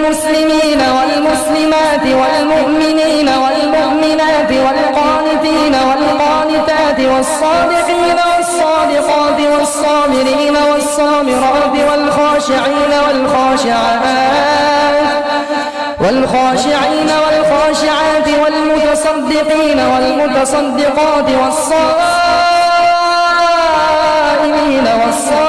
المسلمين والمسلمات والمؤمنين والمؤمنات والقانتين والقانتات والصادقين والصادقات والصابرين والصابرات والخاشعين والخاشعات والمتصدقين والمتصدقات والصائمين والصائمات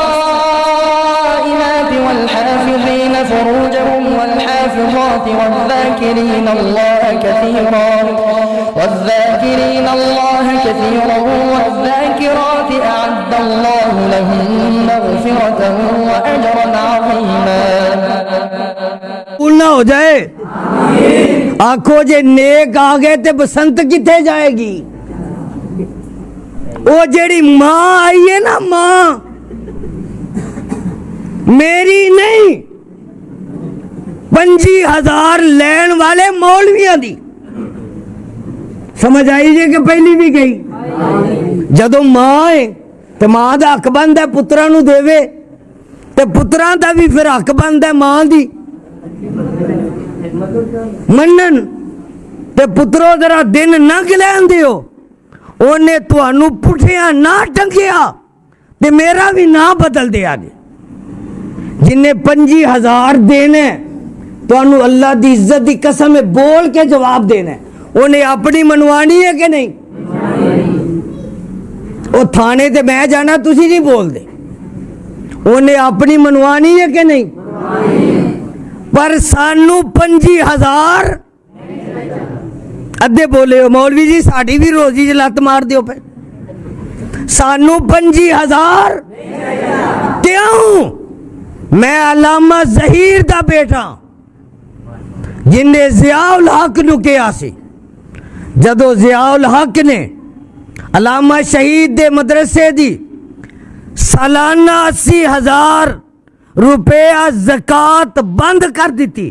والحافظين فروجهم والحافظات والذاكرين الله كثيرا والذاكرات أعد الله لهم مغفرة وأجرا عظيما। ना हो जाए आखो जे नेक आ गए ते बसंत किथे जाएगी। वो जेड़ी मां आई है ना, मां मेरी नहीं, 25,000 लैन वाले मौलवियां दी। समझ आई जे कि पहली भी गई। जदों मां है तो मां दा हक बनदा है पुत्रां नूं देवे, ते पुत्रां दा भी फिर हक बनदा है मां दी मनन। ते पुत्रो जरा दिन ना गिलैन दियो, ओने तुहानू पुठिया ना टंगिया ते मेरा भी ना बदल दिया जे। जिन्हें 25,000 देने तुहानू अल्लाह दी इज्जत दी कसम है बोल के जवाब देना, उन्हें अपनी मनवानी है कि नहीं। वो थाने ते मैं जाना तुसी नहीं बोलते, उन्हें अपनी मनवानी है कि नहीं। पर सानू 25,000 अद्धे बोले हो मौलवी जी साड़ी भी रोजी च लत मार दियो पे। सानू 25,000 क्यों? मैं अल्लामा ज़हीर दा बेटा जिन्हें ज़ियाउल हक नू कहा सी, जदों ज़ियाउल हक ने अल्लामा शहीद दे मदरसे दी सालाना 80,000 रुपया ज़कात बंद कर दी।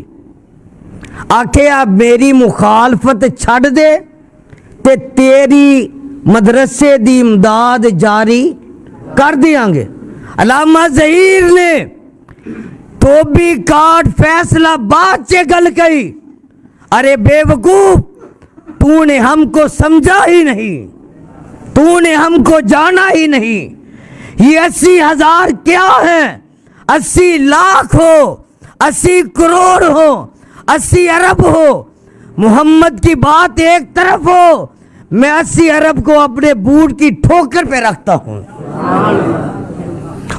आखिया मेरी मुखालफत छड़ दे ते तेरी मदरसे दी इमदाद जारी कर दियांगे। अल्लामा ज़हीर ने तो भी काट फैसला बाद च गल कही, अरे बेवकूफ तूने हमको समझा ही नहीं, तूने हमको जाना ही नहीं। ये 80,000 क्या है? 80 लाख हो, 80 करोड़ हो, 80 अरब हो, मोहम्मद की बात एक तरफ हो, मैं 80 अरब को अपने बूट की ठोकर पे रखता हूं।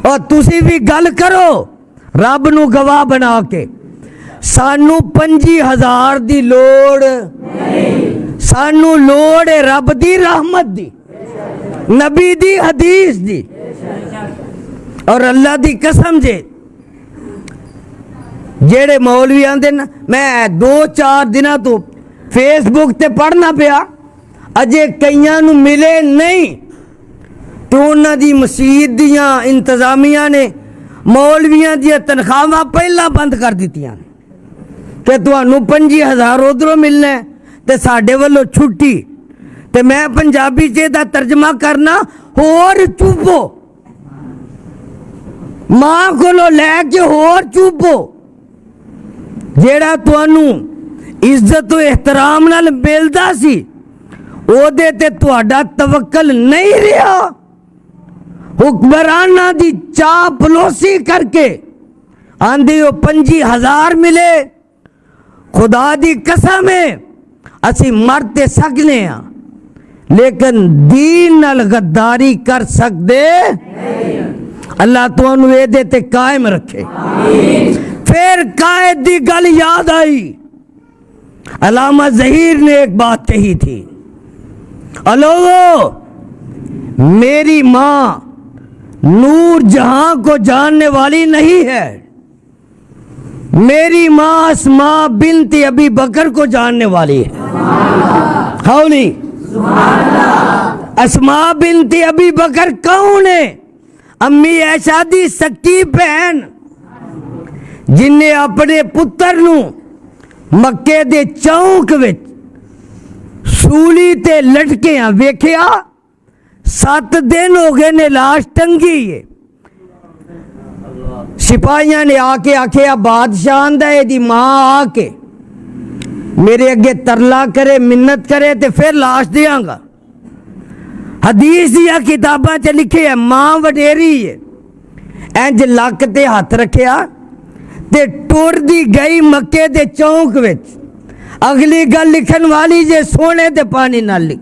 और तुसी भी गल करो रब नू गवाह बना के। सानू 25,000 दी लोड़ नहीं, सानू लोड़ है रब दी रहमत दी, नबी दी हदीस दी। और अल्लाह दी कसम जे जेड़े मौलवी आंदे ना, मैं 2-4 दिन तो फेसबुक ते पढ़ना पिया, अजे कईयां नू मिले नहीं तो उन्हां दी मसीत दियां इंतजामिया ने मौलवियां दी तनख्वाहां पहला बंद कर दित्तियां कि तुहानू 25,000 उधरों मिलना है ते साडे वल्लों छुट्टी। ते मैं पंजाबी च दा तर्जमा करना, होर चुभो मां कोलों लैके होर चुभो। जेड़ा तुहानू इज्जत तो एहतराम नाल मिलदा सी ओदे ते तुहाडा तवक्कल नहीं रहा। हुक्मराना दी चापलूसी करके आंदे हो 25,000 मिले। खुदा दी कसम है असी मर ते सकने आ, लेकिन दीन नाल गद्दारी कर सकदे नहीं। अल्लाह तुहानू एदे ते कायम रखे। फिर कायद दी गल याद आई, अल्लामा ज़हीर ने एक बात कही थी, अलोगो मेरी मां नूर जहां को जानने वाली नहीं है, मेरी मां अस्मा बिन्त अबी बकर को जानने वाली है। हौली अस्मा बिन्त अबी बकर कौन है? अम्मी ऐशा दी सक्की बहन जिन्हें अपने पुत्र नू मक्के दे चौंक विच सूली ते लटकियां वेखिया। 7 दिन हो गए ने लाश टंगी है। सिपाहियां ने आके आखिया बादशाह आंदा एदी मां आके मेरे अगे तरला करे मिन्नत करे तो फिर लाश देंगा। हदीस दिया किताबां च लिखे है मां वडेरी है, इंज लक ते हथ रखिया ते टुरदी गई मक्के दे चौंक विच। अगली गल लिखन वाली जे सोने ते पानी नाल लिख।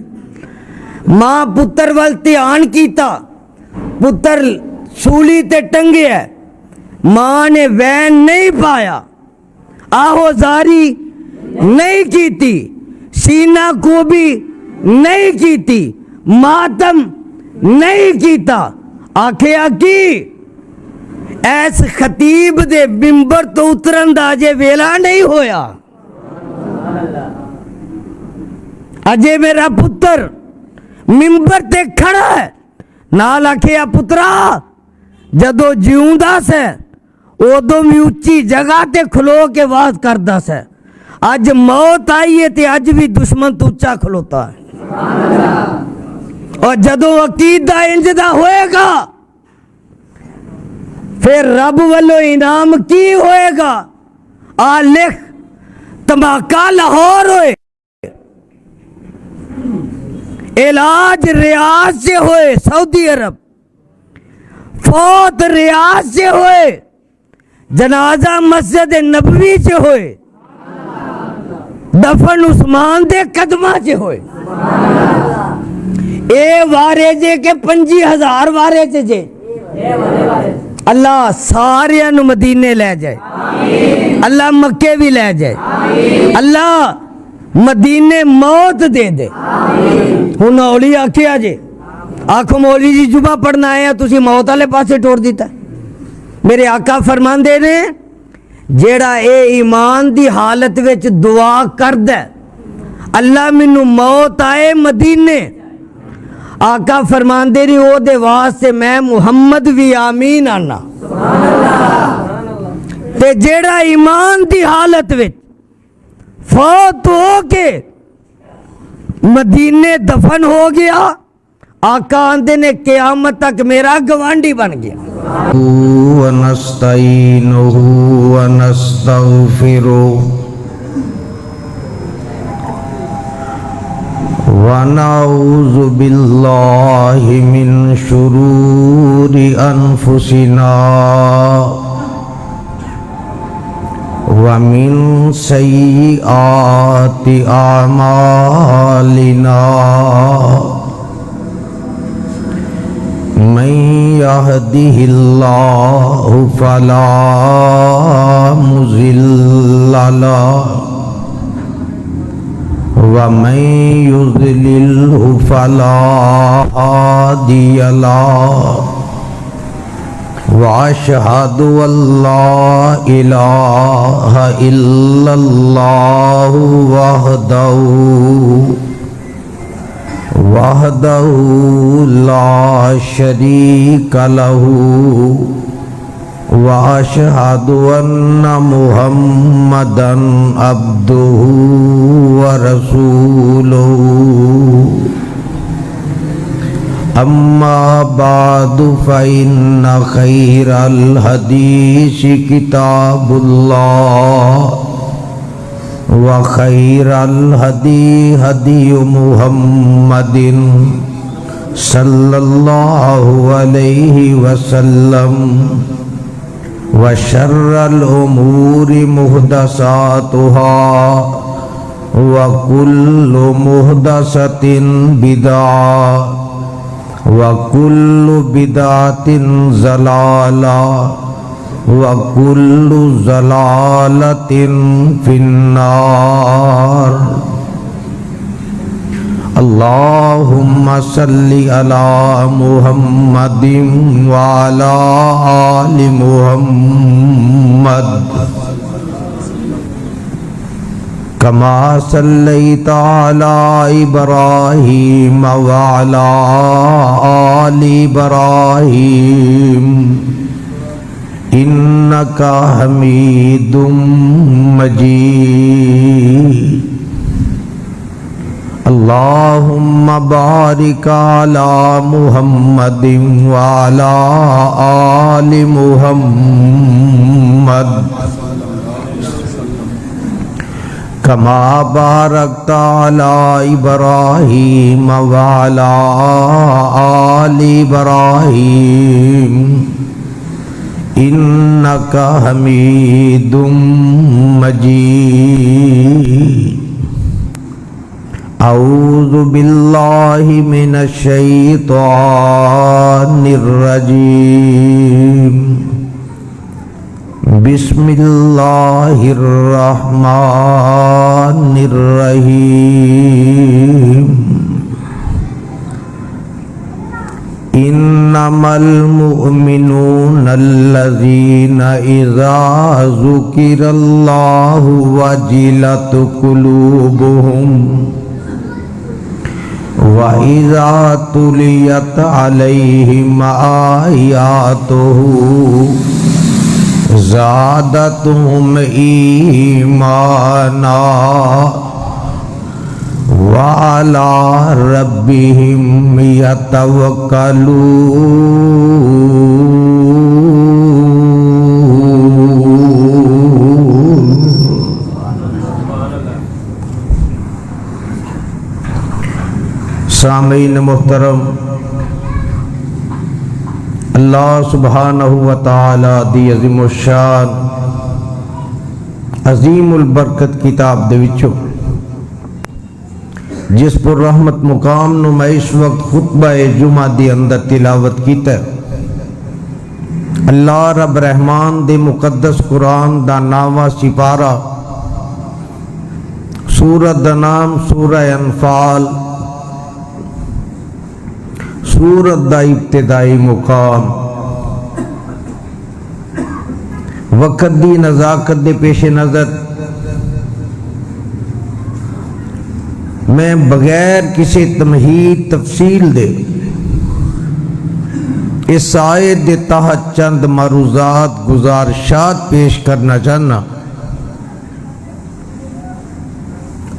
मां पुत्र वल ध्यान कीता, पुत्र सूली ते टंगे है, मां ने वैन नहीं पाया, आहोजारी नहीं कीती, सीना को भी नहीं कीती, मातम नहीं कीता। आखिया कि ऐस खतीब दे बिंबर तो उतरन दा अजे वेला नहीं होया, अजे मेरा पुत्र मिंबर ते खड़ा है। नाल आखिया पुत्रा जदों जिउंदा से उदों भी उच्ची जगह ते खलो के वाज करदा से, अज मौत आई है ते अज भी दुश्मन तो उच्चा खलोता है। और जदों अकीदा इंज दा होएगा फिर रब वालों इनाम की होएगा। आ लिख धमाका लाहौर होए, इलाज रियाज से होए सऊदी अरब, फौत रियाज से होए, जनाजा मस्जिद नबवी से होए, दफन उस्मान दे कदमा से होए। ए वारे जे के 25,000 वारे जे अल्लाह सारिया नु मदीने ले जाए, अल्लाह मक्के भी ले जाए, अल्लाह मदीने मौत दे दे। हुन औली आखिया जे आखो मौली जी जुबा पढ़ना आया तुसी मौत वाले पासे टोर दिता। मेरे आका फरमांदे ने जेड़ा ए ईमान दी हालत विच दुआ करदा अल्लाह मैनू मौत आए मदीने, आका फरमांदे ने ओदे वास्ते मैं मुहम्मद भी आमीन आना। ते जेड़ा ईमान दी हालत विच फौत हो के मदीने दफन हो गया, आका आंदे ने क़यामत तक मेरा गवांडी बन गया। व नस्तईनुहु व नस्तगफिरु व नऊज़ु बिल्लाहि मिन शुरूरि अनफुसिना व मिन सय्यिआति आमालिना। मन यहदिहिल्लाहु फला मुज़िल्ल लहु व मन युज़लिल्हु फला हादिय लहु। व अशहदु अल्ला इलाहा इल्लल्लाहु वहदहु ला शरीक लहु व अशहदु अन्ना मुहम्मदन अब्दुहु व रसूलुहु। अम्मा बादु फ़इन्न खैरल हदीस किताबुल्लाह व खैरल हदी हदी मुहम्मदिन सल्लल्लाहु अलैहि वसल्लम व शर्रल उमूरि मुहदसातुहा व कुल्लु मुहदसतिन बिदअह व कुल्लु बिदअतिन ज़लाला व कुल्लु ज़लालतिन फिन्नार। अल्लाहुम्मा सल्लि अला मुहम्मदिन व अला आलि मुहम्मद कमा सल्लैता अला इब्राहीम व अला आलि इब्राहीम इन्नका हमीदुम मजीद। अल्लाहुम्मा बारिक अला मुहम्मदिन व अला आलि मुहम्मद कमा बारकता अला इब्राहीम व अला आलि इब्राहीम इन्नका हमीदुम मजीद। औज़ु बिल्लाहि मिनश शैतानिर रजीम। बिस्मिल्लाहिर रहमानिर रहीम। इन्नमल मुअमिनूना अल्लज़ीना इज़ा ज़ुकिरल्लाहु वजिलत कुलूबुहुम व इज़ा तुलियत अलैहिम आयातुहु ज़ादतहुम ईमाना व अला रब्बिहिम यतवक्कलून। सामीन मुहतरम, अल्लाह सुब्हानहु व तआला दी अज़ीमुश शान अज़ीमुल बरकत किताब दे विचों जिस पर रहमत मुकाम नु मैं इस वक्त खुतबा जुमा दे अंदर तिलावत कीता। अल्लाह रब रहमान दे मुकद्दस कुरान दा नावा सिपारा, सूरत दा नाम सूरह अनफाल, सूरत दा इब्तिदाई मुकाम। वक़्त दी नज़ाकत दे पेश नज़र मैं बगैर किसी तमहीद तफसील दे इस आयत दे तहत चंद मरूज़ात गुजारिशात पेश करना चाहना।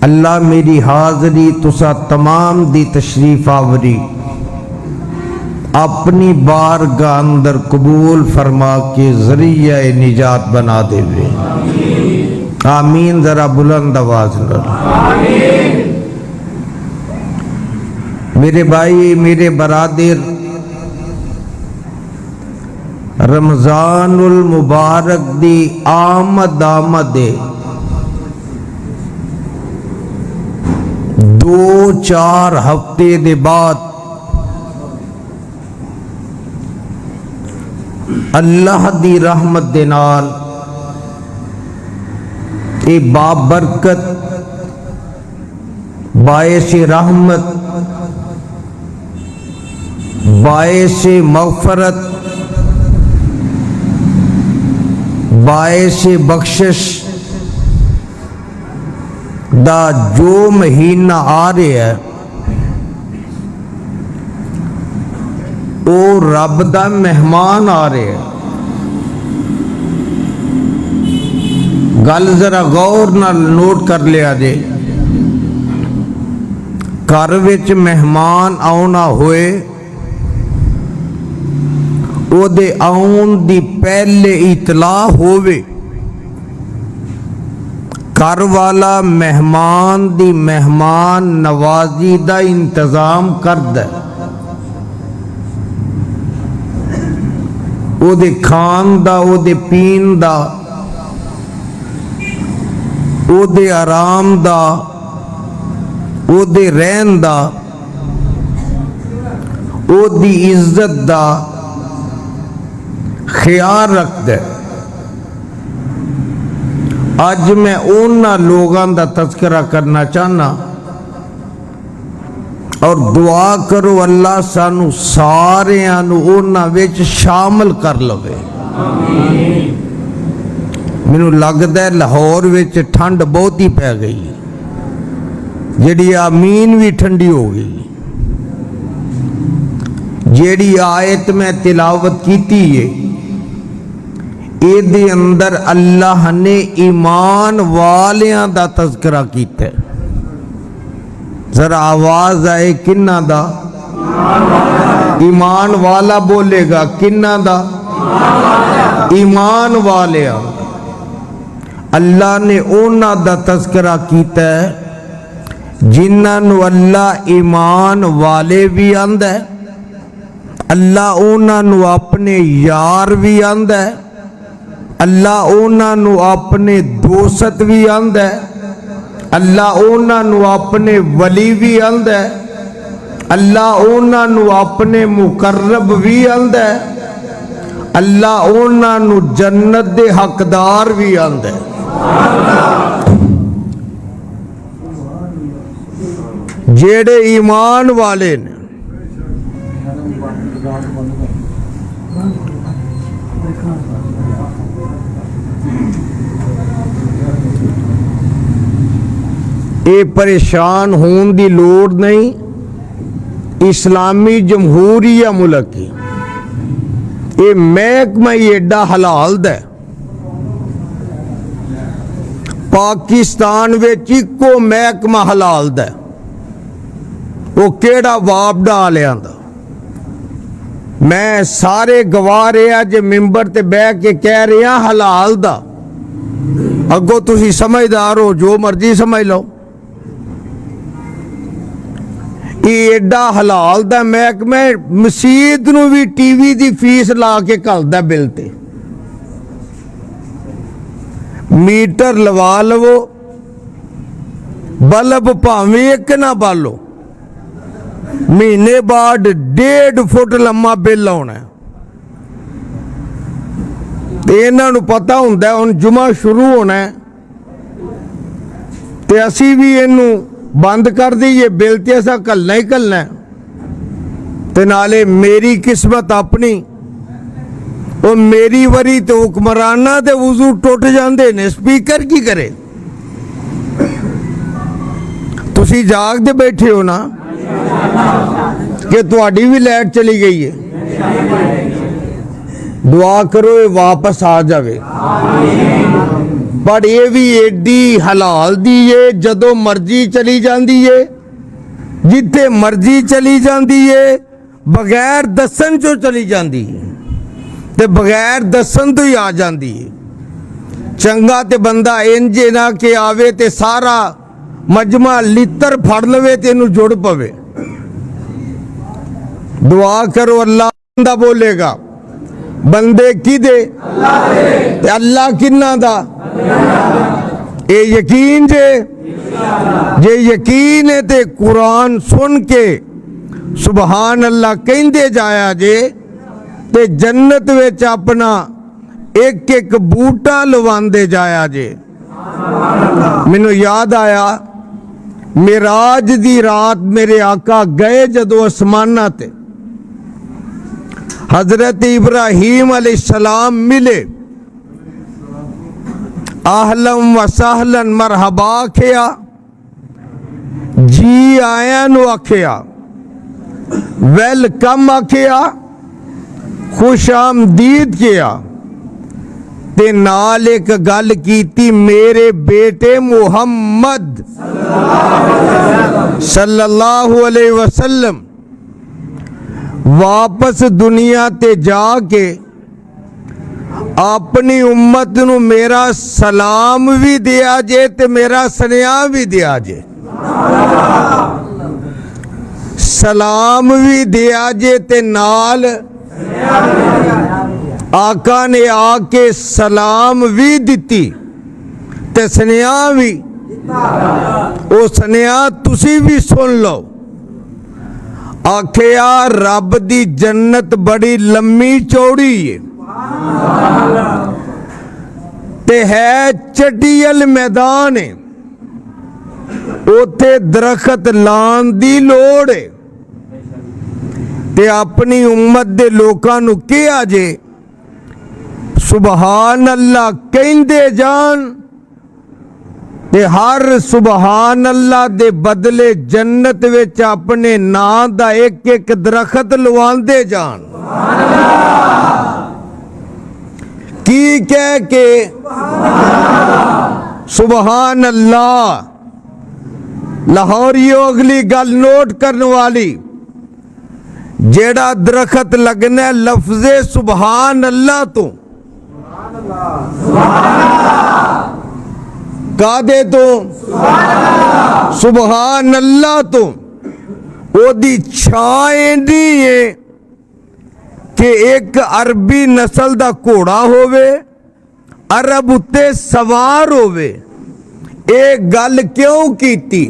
अल्लाह मेरी हाज़री तुसा तमाम दी तशरीफ आवरी अपनी बारगाह अंदर कबूल फरमा के जरिया निजात बना देवे। आमीन। जरा बुलंद आवाज में मेरे भाई मेरे बरादर, रमजानुल मुबारक दी आमद आमदे 2-4 हफ्ते दे बाद अल्लाह दी रहमत दे नाल ए बाबरकत बायसे रहमत बायसे मग़फ़रत बायसे बख्शिश दा जो महीना आ रहा है वो रब दा मेहमान आ रहे हैं। गल जरा गौर नाल नोट कर लिया जे। घर विच मेहमान आउना होए ओदे आउन दी पहले इतला होवे। घर वाला मेहमान दी मेहमान नवाजी दा इंतजाम करदा है। ओदे खान दा, ओदे पीन दा, ओदे आराम दा, ओदे रहन दा, ओदी इज्जत दा ख्याल रखदा। अज मैं उन्हां लोगां दा तज़किरा करना चाहना और दुआ करो अल्लाह सानू सारियां नू उन्हां विच शामिल कर लवे। मैनू लगदा है लाहौर विच ठंड बहुत ही पै गई, जिहड़ी आमीन भी ठंडी हो गई। जिहड़ी आयत में तिलावत कीती है इहदे अंदर अल्लाह ने ईमान वालियां दा तज़किरा कीता है। जरा आवाज आए किन्ना दा? ईमान वाला बोलेगा किन्ना दा? ईमान वाले। अल्लाह ने उन्हां दा तज़किरा कीता है जिन्हां नूं अल्लाह ईमान वाले भी आंदा है, अल्लाह उन्हां नूं अपने यार भी आंदा है, अल्लाह उन्हां नूं अपने दोस्त भी आंदा है, अल्लाह उन्हां नूं अपने वली भी आंदा है, अल्लाह उन्हां नूं अपने मुकर्रब भी आंदा है, अल्लाह उन्हां नूं जन्नत दे हकदार भी आंदा है। जेड़े ईमान वाले ने ये परेशान होने की लोड़ नहीं। इस्लामी जमहूरिया मुल्क की ये महकमा ही एडा हलाल दा। पाकिस्तान विच इको महकमा हलाल दा, वो केड़ा वाप डालिया दा। मैं सारे गवाह रहा जे मिंबर ते बह के कह रहा हलाल दा। अगो तुसी समझदार हो, जो मर्जी समझ लो। ये एडा हलाल दा महकमा मसीत नूं भी टीवी दी फीस ला के घलदा बिल ते। मीटर लवा लवो, बल्ब भावें एक ना बालो, महीने बाद 1.5 फुट लम्मा बिल आना। इन्हां नूं पता हुंदा हुण जुमा शुरू होना है ते असी भी इनू बंद कर दईए, बिल ते असा घलना ही घलना है। ते नाले मेरी किस्मत अपनी, वो मेरी वरी तो हुक्मराना दे वजू टुट जाते ने, स्पीकर की करे। तुसी जागदे बैठे हो ना कि तुहाडी भी लाइट चली गई है। दुआ करो ये वापस आ जावे। पर ये भी एडी हलाल दी है, जदों मर्जी चली जाती है, जिथे मर्जी चली जाती है, बगैर दसन चो चली जाती है ते बगैर दसन तो ही आ जाती है। चंगा ते बंदा इंज ना के आवे ते सारा मजमा लितर फड़ लवे ते इनू जुड़ पवे। दुआ करो अल्लाह बंदा बोलेगा, बंदे किदे? ते अल्लाह किन्ना दा? ये यकीन जे यकीन है ते कुरान सुन के सुबहान अल्लाह कहंदे जाया जे ते जन्नत विच अपना एक एक बूटा लवांदे जाया जे। मैनू याद आया मिराज दी रात मेरे आका गए जदों आसमाना ते, हजरत इब्राहीम अलैहिस्सलाम मिले, आहलन व सहलन मरहबा आखिया, जी आया नु आखिया, वेलकम आखिया, खुश आमदीद किया ते नाल एक गल कीती, मेरे बेटे मुहम्मद सल्लल्लाहु अलैहि वसल्लम वापस दुनिया ते जाके अपनी उम्मत नू मेरा सलाम भी दिया जे ते मेरा सनेहा भी दिया जे। सलाम भी दिया जे ते नाल आका ने आके सलाम भी दिती ते सनेहा भी। वो सनेहा तुसी भी सुन लो। आखिया रब दी जन्नत बड़ी लम्मी चौड़ी है ते है चटियल मैदान है, उथे दरखत लान दी लोड़ है ते अपनी उम्मत दे लोकां नू किहा जे सुबहान अल्लाह कहंदे जान ते हर सुबहान अल्लाह दे बदले जन्नत विच अपने नां दा एक एक दरखत लवांदे जान। की कह के सुबहान अल्लाह लाहौरियो अगली गल नोट करने वाली, जेड़ा दरखत लगना लफ्ज़े सुबहान अल्लाह तो, कादे तो, सुबहान अल्लाह तो, ओदी छां एंदी है कि एक अरबी नस्ल दा घोड़ा होवे, अरब उत्ते सवार होवे। एक गल क्यों कीती?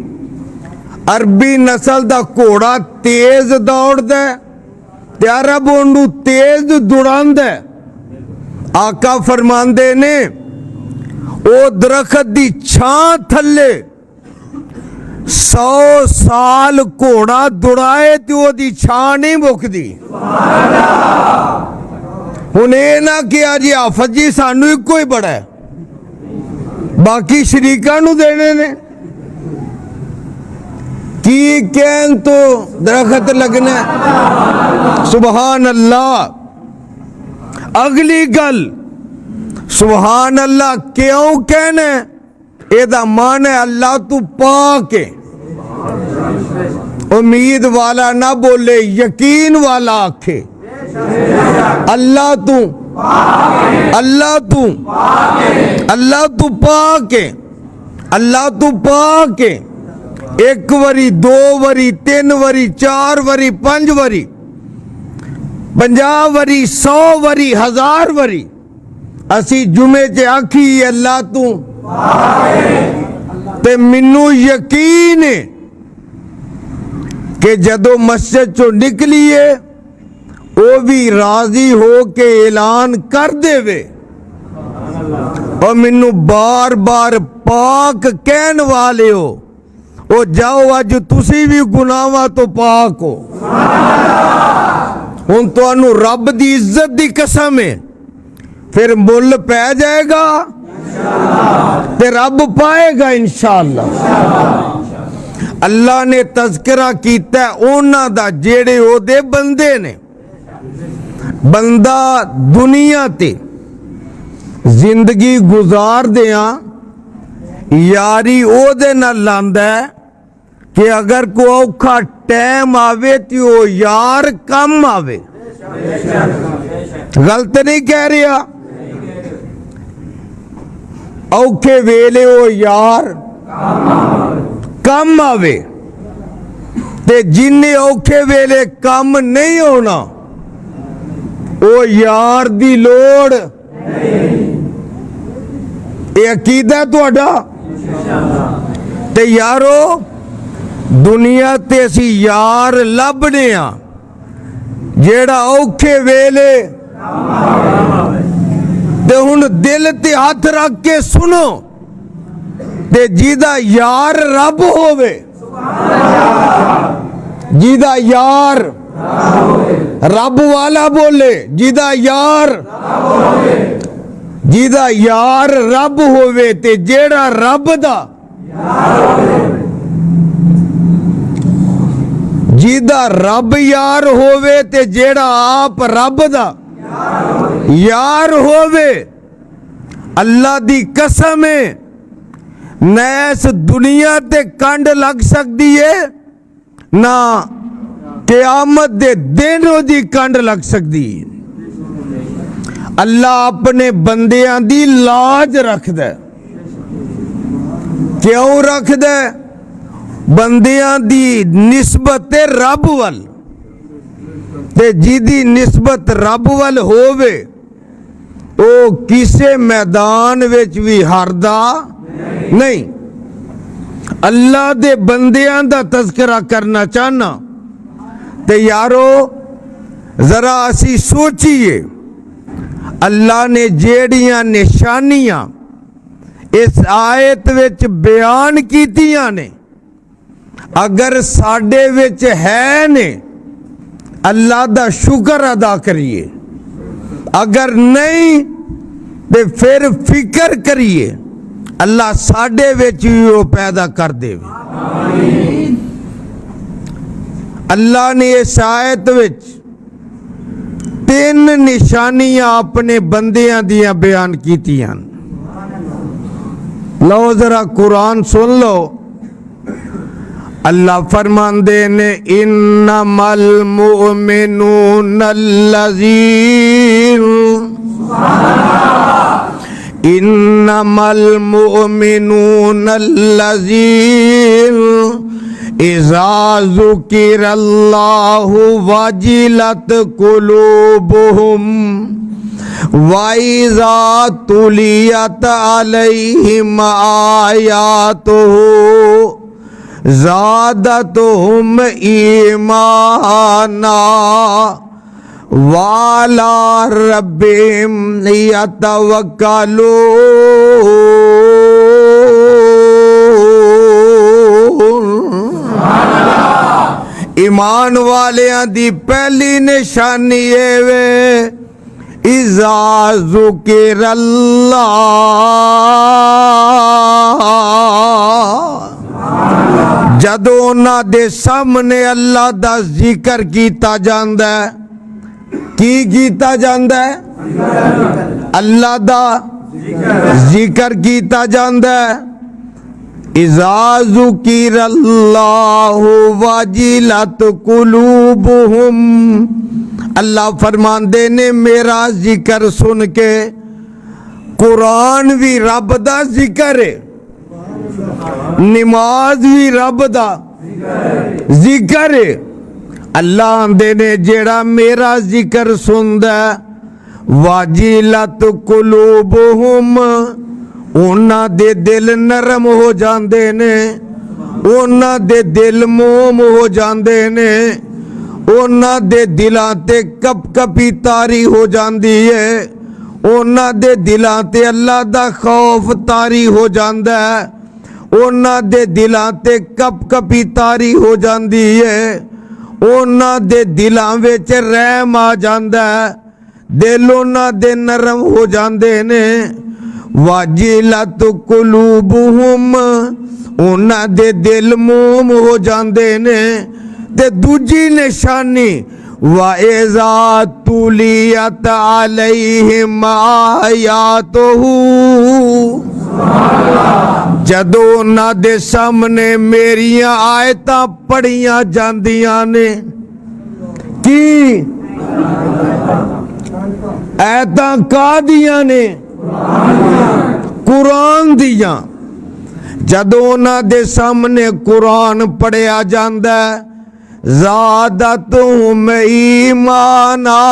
अरबी नस्ल दा घोड़ा तेज दौड़दा ते अरब ओनू तेज दौड़ांदा। आका फरमांदे ने ओ दरखत दी छां थल्ले 100 साल घोड़ा दौड़ाए ते ओदी छां नहीं मुकदी। हुण ये ना कि जी हाफज जी सानू इको ही बड़ा है, बाकी शरीकां नू देने ने की कहन तो दरखत लगना। सुबहान अल्लाह। अगली गल सुबहान अल्लाह क्यों कहना? एदा मान है अल्लाह तू पाक है। उम्मीद वाला ना बोले, यकीन वाला आखे अल्लाह तू, अल्लाह तू, अल्लाह तू पाक है, अल्लाह तू पाक है। एक वरी, दो worry, 3 worry, 4 worry, 5 worry, 50 worry, 100 worry, 1000 worry असी जुमे च आखी अल्लाह तू, ते मैनू यकीन है कि जदों मस्जिद चो निकलीए वो भी राजी हो के ऐलान कर देवे और मैनू बार बार पाक कहन वाले हो, ओ जाओ अज तुसी भी गुनाहां तो पाक हो। हुण तुहानू रब दी इज्जत दी कसम है, फिर मुल पै जाएगा ते रब पाएगा इंशाअल्लाह। अल्लाह ने तज़किरा कीता उन्हां दा जेड़े ओदे बंदे ने। बंदा दुनिया ते जिंदगी गुजार दिया यारी ओदे नाल लांदा है कि अगर कोई औखा टाइम आवे तो वो यार कम आवे। गलत नहीं कह रहा। औखे वेले वो यार कम आवे ते जिन्ने औखे वेले कम नहीं होना वो यार दी लोड़। ये अकीदा तुहाडा। ते यारो दुनिया ते असी यार लभने आ जेड़ा औखे वेले ते हुण दिल ते हाथ रख के सुनो ते जिदा यार रब होवे, जिदा यार रब वाला बोले, जिदा यार, जिदा यार रब होवे ते जेड़ा रब दा, जिदा रब यार होवे ते जेड़ा आप रब दा यार होवे। अल्लाह दी कसम है ना इस दुनिया ते कंड लग सकती है ना क़यामत दे दिन ओदी कंड लग सकती है। अल्लाह अपने बंदियां दी लाज रखदा। क्यों रखदा? बंदियां दी निस्बत रब वल ते जिदी निस्बत रब वल होवे ओ किसे मैदान विच भी हारदा नहीं। अल्लाह दे बंदियां दा तज़किरा करना चाहना ते यारो जरा असी सोचिए अल्लाह ने जेड़ियां निशानियां इस आयत विच बयान कीतियां ने अगर साडे विच है ने अल्लाह दा शुक्र अदा करिए, अगर नहीं तो फिर फिक्र करिए अल्लाह साडे विच भी वो पैदा कर देवे। अल्लाह ने इस आयत विच 3 निशानियां अपने बंदियां दियां बयान कीतियां। लो जरा कुरान सुन लो। अल्लाह फरमांदे ने इन्नमल मुमिनून अल्लज़ीन इन्नमल मुमिनून अल्लज़ीन इज़ा ज़ुकिरल्लाहु वजिलत कुलूबुहुम वाइज़ा तुलियत अलैहिम आयातुहु ज़ादतहुम ईमाना वाला रब्बिहिम यतवक्कलून। ईमान वालियां दी पहली निशानी ये वे इज़ा ज़ुकिरल्लाह जदों उन्हां दे सामने अल्लाह दा जिक्र कीता जांदा है। की कीता जांदा है? अल्लाह दा जिक्र कीता जांदा है। इज़ा ज़ुकिरल्लाहु वजिलत कुलूबुहुम अल्लाह फरमांदे ने मेरा जिक्र सुन के कुरान भी रब दा जिक्र है, नमाज भी रब दा जिक्र है। अल्लाह आंदे ने जेड़ा मेरा जिक्र सुनदा वाजिलत कुलूबुहुम उन्हां दे दिल नरम हो जांदे ने, उन्हां दे दिल मोम हो जांदे ने, उन्हां दे दिलां ते कप कपी तारी हो जांदी है, उन्हां दे दिलां ते अल्लाह दा खौफ तारी हो जांदा है, उन्हां दे दिलां ते कप कपी तारी हो जांदी है, उन्हां दे दिलां विच रहम आ जांदा है, दिल उन्हां दे नरम हो जांदे ने। वाजिलत कुलूबुहुम उन्हां दे दिल मोम हो जांदे ने। ते दूजी निशानी वाइज़ा तुलियत अलैहिम आयातुहु जदों उन्हां दे सामने मेरियां आयतां पढ़ियां जांदियां ने। की आयतां कादियां ने? कुरान दियां। जदों उन्हां दे सामने कुरान पढ़िया जांदा ज़ादतहुम ईमाना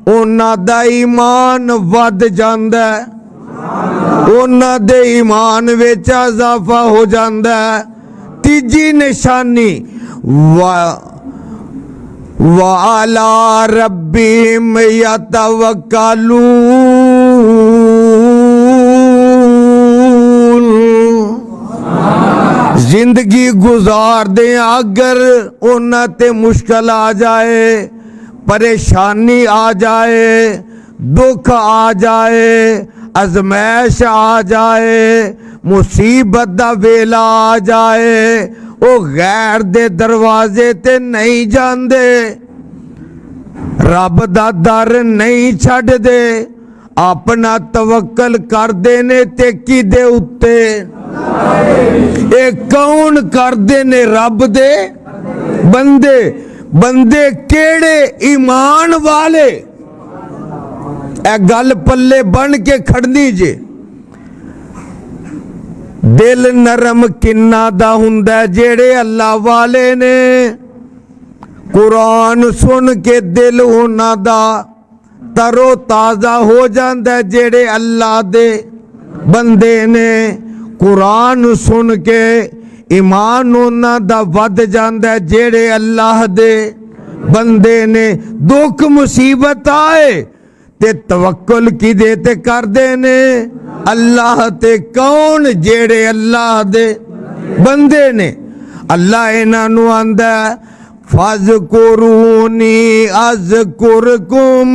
उन्हां दा ईमान वध जांदा, उन्हां दे ईमान विच इजाफा हो जांदा। तीजी निशानी वाला रब्बिहिम यतवक्कलून। जिंदगी गुजार दे अगर उन्हां ते मुश्किल आ जाए, परेशानी आ जाए, दुख आ जाए, अजमैश आ जाए, मुसीबत दा वेला आ जाए, वो गैर दे दरवाजे ते नहीं जांदे, रब दा दर नहीं छड्ड दे, अपना तवक्कल करदे ने ते किदे उत्ते? ये कौन करदे ने? रब दे बंदे। बंदे केड़े? ईमान वाले। ए गल पल्ले बन के खड़नी जे। दिल नरम किन्ना दा हुंदा जेड़े अल्लाह वाले ने कुरान सुन के दिल उन्हां दा तरो ताज़ा हो जांदा जेड़े अल्लाह दे बंदे ने कुरान सुन के ईमान उन्हां दा वध जांदा जेड़े अल्लाह दे बंदे ने। दुख मुसीबत आए ते तवक्कुल किदे ते करदे ने? अल्लाह ते। कौन? जेड़े अल्लाह दे बंदे ने। अल्लाह इन्हां नूं आंदा फज़कुरूनी अज़कुरकुम।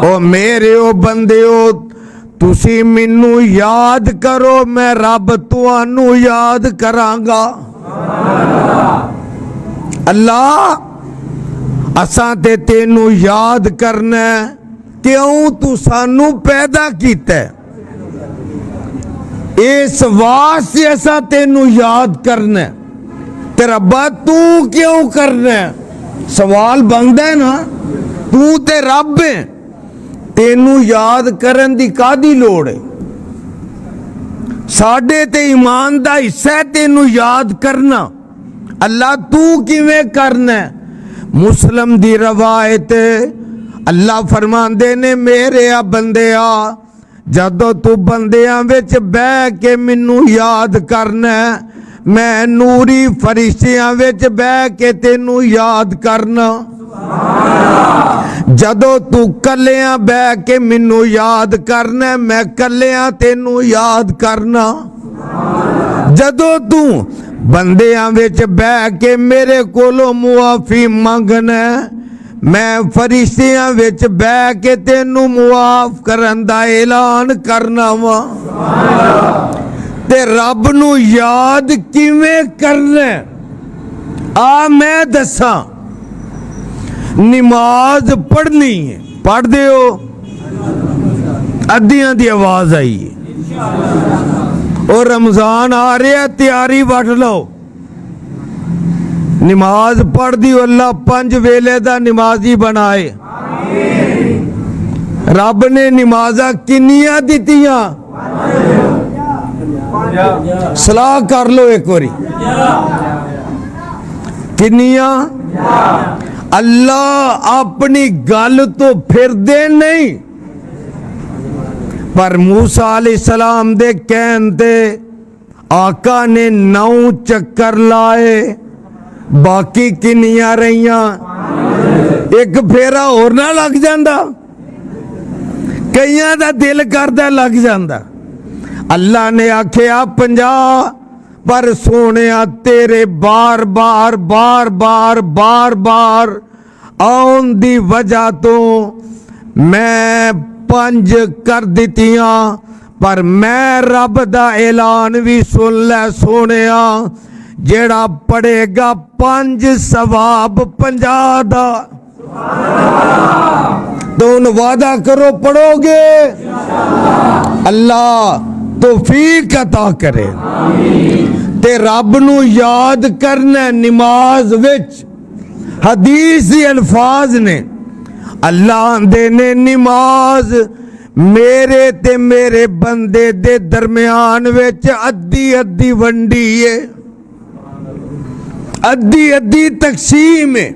ओ मेरे ओ बंदेओ तुसी मैनू याद करो, मैं रब तुहानू याद करांगा। अल्लाह असां ते तेनू याद करना क्यों? तू सानू पैदा कीता। इस वास्ते ऐसा तेनू याद करना है। ते रब्बा तू क्यों करना है? सवाल बनता है ना, तू ते रब है, तेनू याद करन दी कादी लोड़ है? साडे ते ईमान दा हिस्सा है तेनू याद करना। अल्लाह तू किवें करना है? मुस्लिम दी रवायत अल्लाह फरमांदे ने मेरे आ बंदेआ जदों तू बंदियां विच बह के मैनू याद करना है, मैं नूरी फरिश्तियां विच बह के तेनू याद करना। जदों तू कलियां बह के मैनू याद करना है, मैं कलियां तेनू याद करना। जदों तू बंदियां विच बह के मेरे कोलों मुआफी मंगना है, मैं फरिश्तियां विच बह के तेनू मुआफ करन दा ऐलान करना वा। ते रब नू याद किवें करना है? आ मैं दसां। नमाज पढ़नी है, पढ़ दे हो? अद्धियां दी आवाज आई है। और रमजान आ रहा, तैयारी वट लो। नमाज पढ़ दी, अल्लाह 5 वेले दा नमाजी बनाए। रब ने नमाजा किन्नियां दित्तियां? सलाह कर लो एक बारी, किन्नियां? अल्लाह अपनी गल तो फिरदे नहीं, पर मूसा अलैहिस्सलाम दे कहन ते आका ने 9 चक्कर लाए, बाकी किन्नियां रहियां? एक फेरा होर ना लग जांदा? कईयां दा दिल करदा लग जांदा। अल्लाह ने आख्या 50, पर सोनिया तेरे बार बार बार बार बार बार आउन दी वजह तो मैं 5 कर दित्तियां, पर मैं रब दा ऐलान भी सुन लै सोनिया, जेड़ा पढ़ेगा 5 सवाब 50 दा। तो उन वादा करो पढ़ोगे, अल्लाह तौफीक अता करे। ते रब नू याद करना नमाज विच। हदीस दी अल्फाज ने अल्लाह आंदे ने नमाज मेरे ते मेरे बंदे दे दरम्यान विच अद्धी अद्धी वंडी है, अद्धी अद्धी तकसीम है।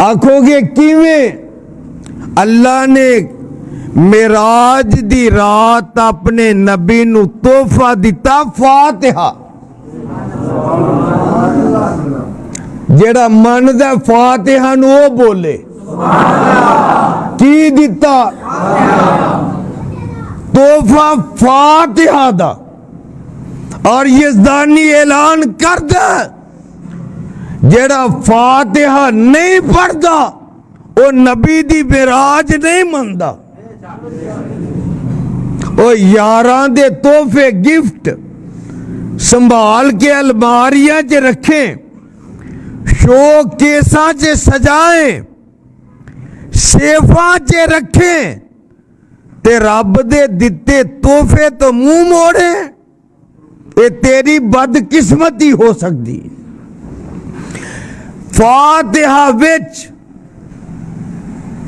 आखोगे किवें? अल्लाह ने मेराज दी रात अपने नबी नू तोहफा दिता फातिहा। जेड़ा मनदा फातिहा नू ओ बोले। की दिता? तोहफा फातिहा दा। और यज़दानी ऐलान करदा जेड़ा फातिहा नहीं पढ़दा ओ नबी दी मेराज नहीं मनदा। ओ यारां दे तोहफे गिफ्ट संभाल के अलमारियां च रखें, शो केसां च सजाएं, सेफां च रखें, ते रब दे दिते तोहफे तो मुंह मोड़े। ये तेरी बदकिस्मती हो सकती। फातिहा विच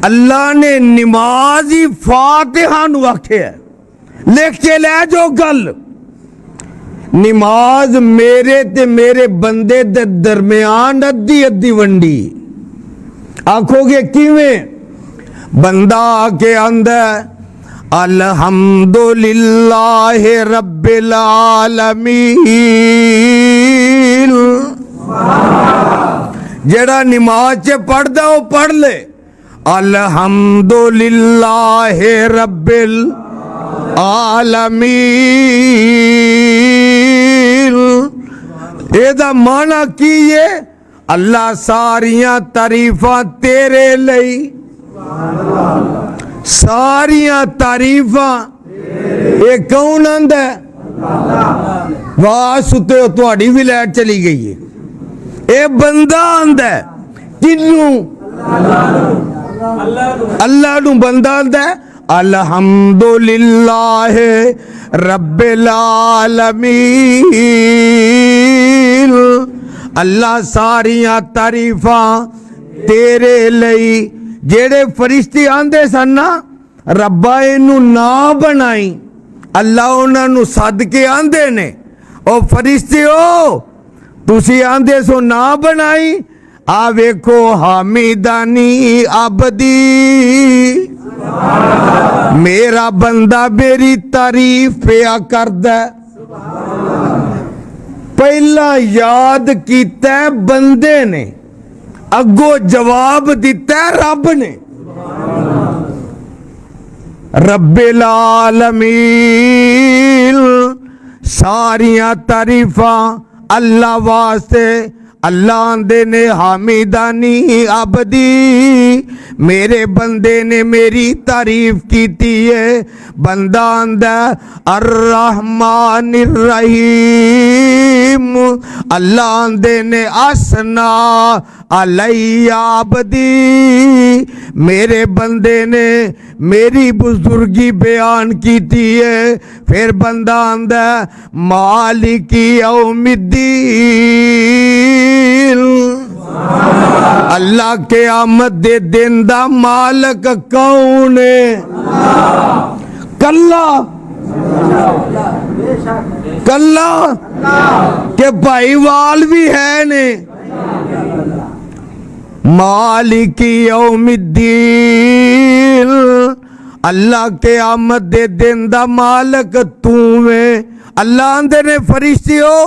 अल्लाह ने नमाजी फातिहा नू आख्या, लिख के ले जो गल। नमाज मेरे ते मेरे बंदे दे दरम्यान अद्धी अद्धी वंडी। आखोगे किवें? बंदा आके आंदा अल्हम्दुलिल्लाह रब्बिल आलमीन। जेड़ा नमाज च पढ़दा वो पढ़ ले अल्हम्दुलिल्लाह रब्बिल आलमीन। एदा माना की है? अल्लाह सारियां तारीफां तेरे लई, सारियां तारीफां। ये कौन आंदा है? वाह सुते हो, तुहाड़ी भी लाइट चली गई है। ये बंदा आंदा है। किन्नू? अल्लाह नू बंदा आंदा है। अल्हम्दुलिल्लाह रब्बिल आलमीन। अल्लाह सारियां तारीफां तेरे लई। जेड़े फरिश्ते आंदे सन ना रब्बा इनू ना बनाई, अल्लाह उन्होंने सद के आंदे ने ओ फरिश्ते हो तुसी आंदे सो ना बनाई। आ वेखो हामिदानी आबदी, मेरा बंदा मेरी तारीफ पिया करदा। पहला याद कीता बंदे ने, अगो जवाब दिता रब ने। रब्बिल आलमीन। सारियां तारीफां अल्लाह वास्ते। अल्लाह आंदे ने हामिदानी आबदी, मेरे बंदे ने मेरी तारीफ कीती है। बंदा आंदा अर्रहमानिर रहीम। अल्लाह आंदे ने असना अलैया आबदी, मेरे बंदे ने मेरी बुजुर्गी बयान कीती है। फिर बंदा आंदा मालिकी यौमिद्दीन। अल्लाह के आमद दे दिन दा मालक कौन है? कल्ला कल्ला के भाईवाल भी है ने। मालिकी यौमिद्दीन। अल्लाह के आमद दे दिन दा मालक तू है। अल्लाह आंदे ने फरिश्तियों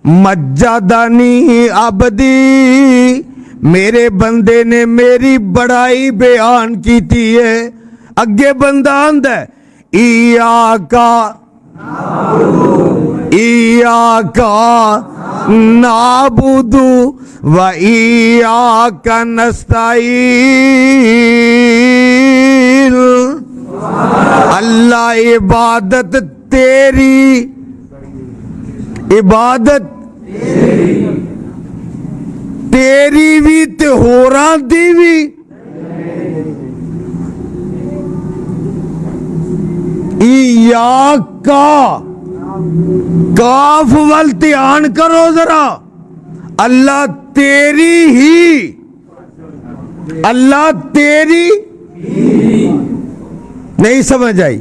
मज्जादानी आबदी, मेरे बंदे ने मेरी बड़ाई बयान कीती है। अगे बंदा आंदा इयाका नाबुदु व इयाका नस्ताईन। अल्लाह इबादत तेरी, इबादत तेरी भी ते होरां दी भी। इयाका काफ वल ध्यान करो जरा। अल्लाह तेरी ही, अल्लाह तेरी नहीं समझ आई।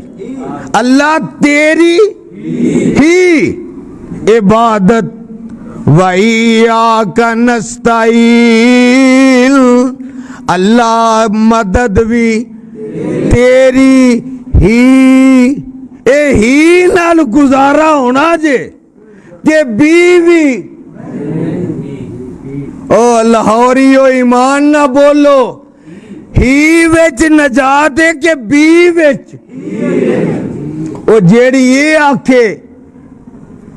अल्लाह तेरी ही इबादत वइयाका नस्ताईन। अल्लाह मदद भी तेरी ही। ए ही नाल गुजारा होना जे के बीवी। ओ लाहौरियो ईमान ना बोलो। ही विच नजात है के बी विच। ओ जेड़ी ये आखे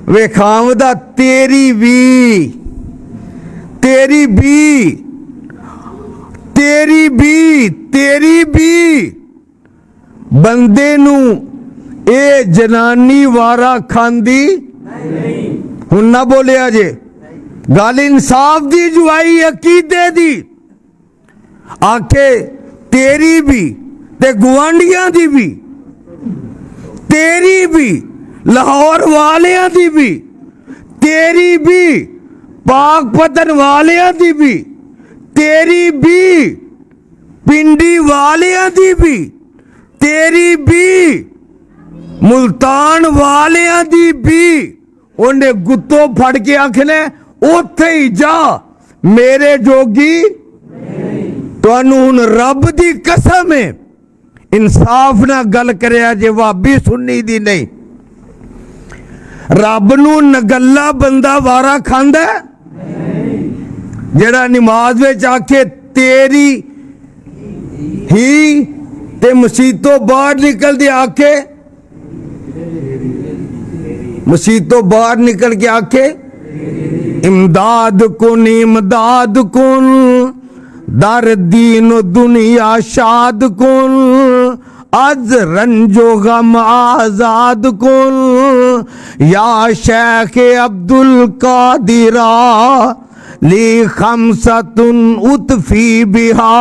वे खामदा तेरी भी, तेरी भी, तेरी भी, तेरी भी। बंदे नू ए जनानी वारा खांदी हुन ना बोलिया जे। गल इंसाफ दी जुआई अकीदे दी। आखे तेरी भी ते गुआंढियां दी भी, तेरी भी लाहौर वालियां दी भी, तेरी भी पाकपतन वालियां दी भी, तेरी भी पिंडी वालियां दी भी, तेरी भी मुल्तान वालियां दी भी। उन्हें गुत्तो फड़ के आखने उत्थे ही जा मेरे जोगी। तुहानू हुन रब दी कसम है इंसाफ ना गल करिया जे वाबी सुन्नी दी नहीं। रब नू नगल्ला बंदा वारा खांदा जेड़ा नमाज विच आखे तेरी ही ते मसीतों बाहर निकल दे आखे, मसीतों बाहर निकल के आखे इमदाद कुन इमदाद कुन दर दीन दुनिया शाद कुन आज रंजो गम आजाद कुन या शेख अब्दुल कादिरा ली खमसतुन उतफी बिहा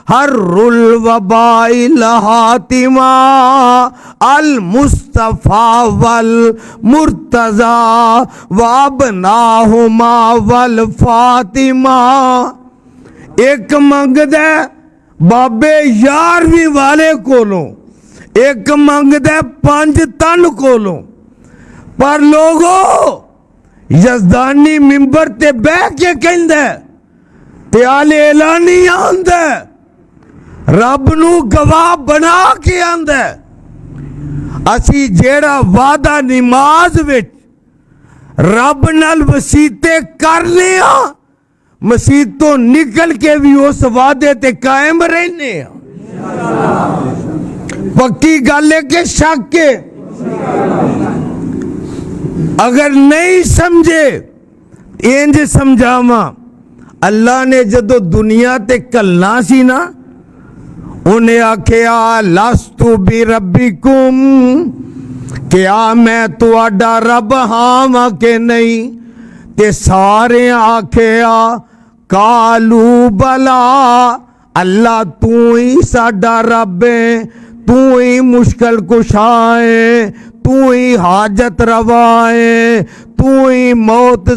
हर्रुल वबाई लहातिमा अल मुस्तफ़ा वल मुर्तज़ा वबनाहुमा वल फातिमा। एक मंगदा बाबे 11वीं वाले कोलों, एक मंगदा 5 तन कोलों, पर लोगो यजदानी मिंबर ते बह के कहंदा ते आले ऐलानी आंदा, रब नू गवाह बना के आंदा। असी जेड़ा वादा नमाज विच रब नाल वसीते करने आ, मसीत तो निकल के भी उस वादे ते कायम रहने आ। पक्की गल है कि शक है? अगर नहीं समझे इंज समझावा, अल्लाह ने जदों दुनिया ते कलना सी ना, उन्हें आख्या लस्तु बि रब्बिकुम, क्या मैं तुहाडा रब हां के नहीं? ते सारे आख्या कालू बला, अल्लाह तू ही साडा रब है, तू ही मुश्किल कुशा है, तू ही हाजत रवा है, तू ही मौत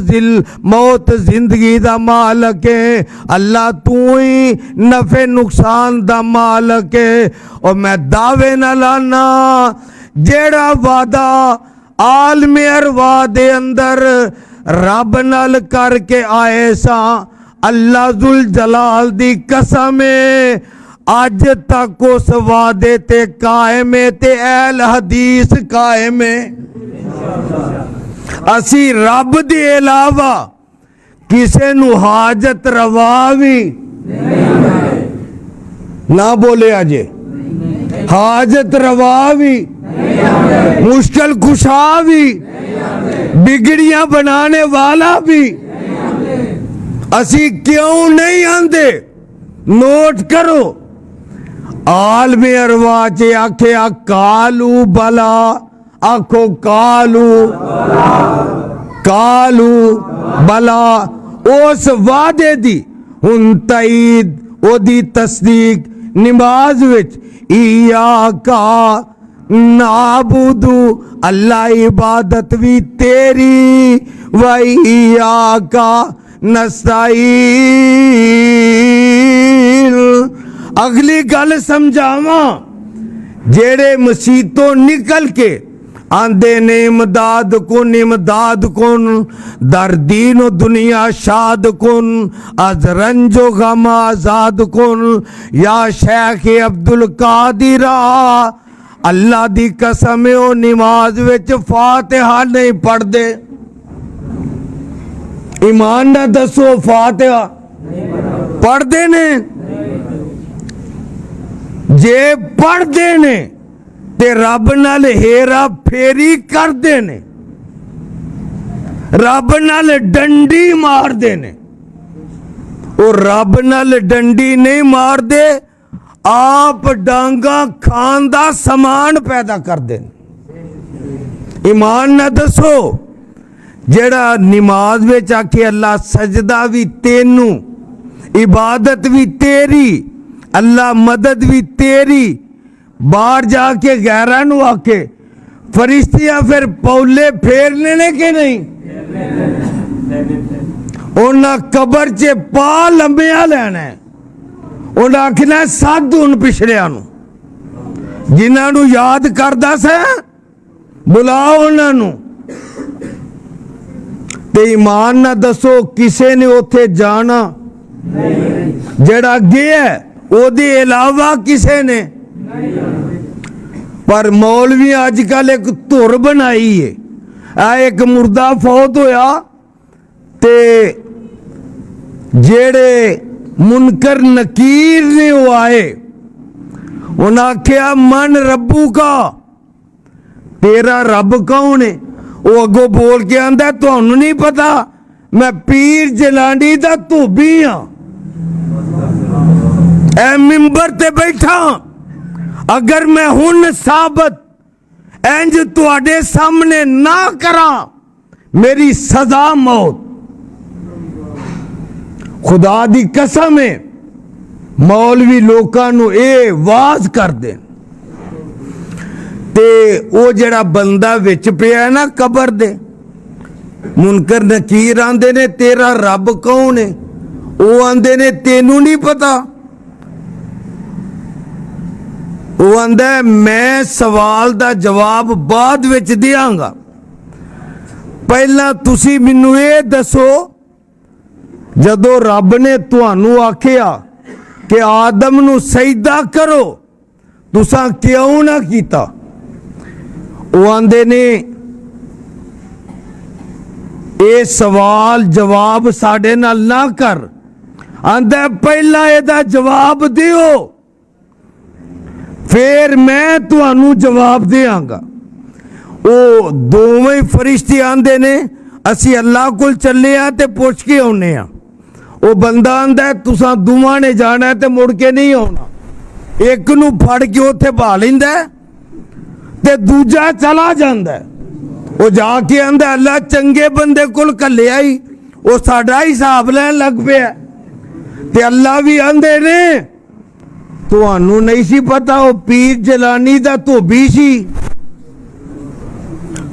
जिंदगी दा मालक है, अल्लाह तू ही नफे नुकसान दा मालक है। और मैं दावे न लाना जेड़ा वादा आलमे अरवा दे अंदर रब नाल करके आए सा, अल्लाह जुल जलाल दी कसम है अज तक उस वादे ते कायम है ते अहल हदीस कायम है। असी रब दे अलावा किसे नू हाजत रवा भी ना बोले अजे, हाजत रवा भी, मुश्किल कुशा भी, बिगड़ियां बनाने वाला भी असी क्यों नहीं आंदे? नोट करो, आलमे अरवा च आख्या कालू बला, आखो कालू कालू बला, उस वादे दी हुन तईद ओदी तस्दीक नमाज विच इया का नाबुदू, अल्लाह इबादत भी तेरी, वइया का नस्ताईन। अगली गल समझावा, जेड़े मसीतों निकल के आंदे ने इमदाद कुन दर दीन दुनिया शाद कुन, अज रंजो गम आजाद कुन, या शेख अब्दुल कादिरा, अल्लाह दी कसम है ओ नमाज विच फातिहा नहीं पढ़दे। ईमान ना दसो, फातिहा पढ़दे ने? जे पढ़दे ने ते रब नाल हेरा फेरी करदे ने, रब नाल डंडी मारदे ने। और रब नाल डंडी नहीं मारदे, आप डांगा खान दा समान पैदा कर देन। ईमान ना दसो, जेड़ा नमाज विच आखे अल्लाह सजदा भी तेनू, इबादत भी तेरी, अल्लाह मदद भी तेरी, बाहर जाके गैरां नू आके फरिश्तियां फिर पौले फेरने ने कि नहीं? उन्हां कबर च पा लंबिया लैना है, उन्हें आखना साधु उन पिछड़िया जिन्हों याद करदा सा, बुलाओ उन्होंने। ते ईमान ना दसो किसे ने उथे जाना? जड़ा गया ओदे अलावा किसे ने? पर मौलवी अजकल एक धुर बनाई है, आ एक मुर्दा फौत होया ते जेड़े मुनकर नकीर ने वो आए, उन्हें आख्या मन रब्बू का, तेरा रब कौन है? वो अगो बोल के आंदा तुहानू नहीं पता, मैं पीर जलांडी दा धोबी हाँ, ए मिंबर ते बैठा। अगर मैं हुन साबत इंज तुहाडे सामने ना करा, मेरी सजा मौत। खुदा दी कसम है मौलवी लोकां नूं ये वाज करदे ते वो जड़ा बंदा विच पिया ना कबर दे मुनकर नकीर आंदे ने तेरा रब कौन है वो आंदे ने तेनू नहीं पता वो आंदा मैं सवाल दा जवाब बाद विच देंगा पहला तुसी मैनू ये दसो जदों रब ने तुहानू आखिया कि आदम नू सजदा करो तुसां क्यों ना कीता वो आंदे ने ये सवाल जवाब साडे नाल ना कर आंदा पहला एदा जवाब दिओ फिर मैं तुहानू जवाब देंगा वो दोवें फरिश्ते आंदे ने असी अल्लाह कोल चले आ ते पुछ के आउने आ वो बंदा आंदा तुसां दोवां ने जाना है ते मुड़ के नहीं आना एक नू फड़ के उत्थे पा लैंदा ते दूजा चला जांदा वो जाके आंदा अल्लाह चंगे बंदे कोल घल्लिया ही वो साडा हिसाब लैन लग पिया ते अल्लाह भी आंदे ने तुहानू नहीं सी पता वो पीर जलानी दा धोबी सी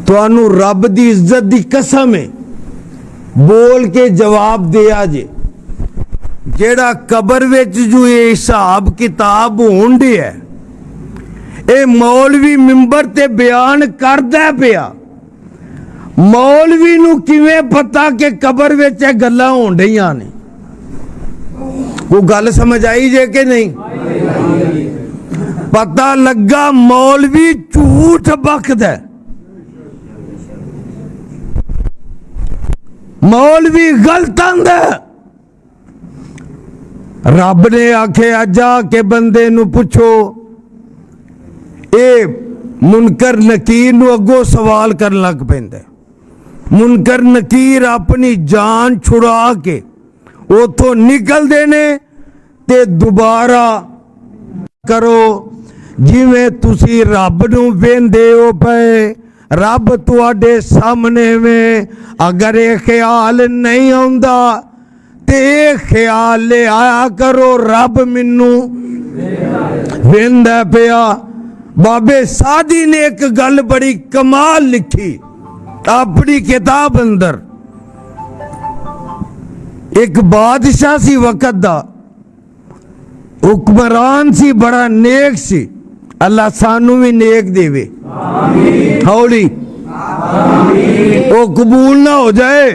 तुहानू रब दी इज्जत दी कसम है बोल के जवाब दिया जे जेड़ा कबर विच जो ये हिसाब किताब होण दे है ये मौलवी मिंबर ते बयान करदा पिया मौलवी नू किवें पता कि कबर विच ये गल्लां होण डईयां ने वो गल समझ आई जे कि नहीं पता लगा मौलवी झूठ बकदा मौलवी गलत आंदा रब ने आखे जा के बंदे नू पुछो ए मुनकर नकीर नू अगो सवाल कर लग पैंदा मुनकर नकीर अपनी जान छुड़ा के उथों निकलदे ने ते दोबारा करो जिवें तुसी रब नू वेंदे हो पे रब तुहाडे सामने में अगर ये ख्याल नहीं आउंदा ते ये ख्याल ले आया करो रब मैनू वेंदा पिया बाबे सादी ने एक गल बड़ी कमाल लिखी अपनी किताब अंदर एक बादशाह सी वक्त दा हुक्मरान सी बड़ा नेक सी अल्लाह सानू भी नेक देवे हौली वो कबूल ना हो जाए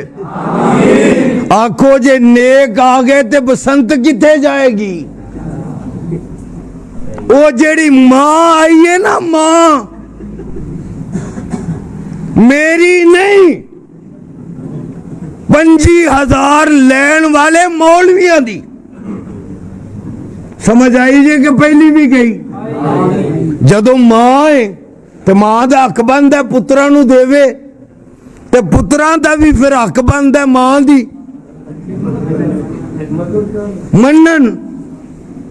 आखो जे नेक आ गए ते बसंत किथे जाएगी वो जेड़ी मां आई है ना मां मेरी नहीं 25,000 लैन वाले मौलवियां दी समझ आई जे कि पहली भी गई जदों मां है तो मां दा हक बनदा पुत्रा नू देवे ते पुत्रा दा भी फिर हक बनदा मां दी मनन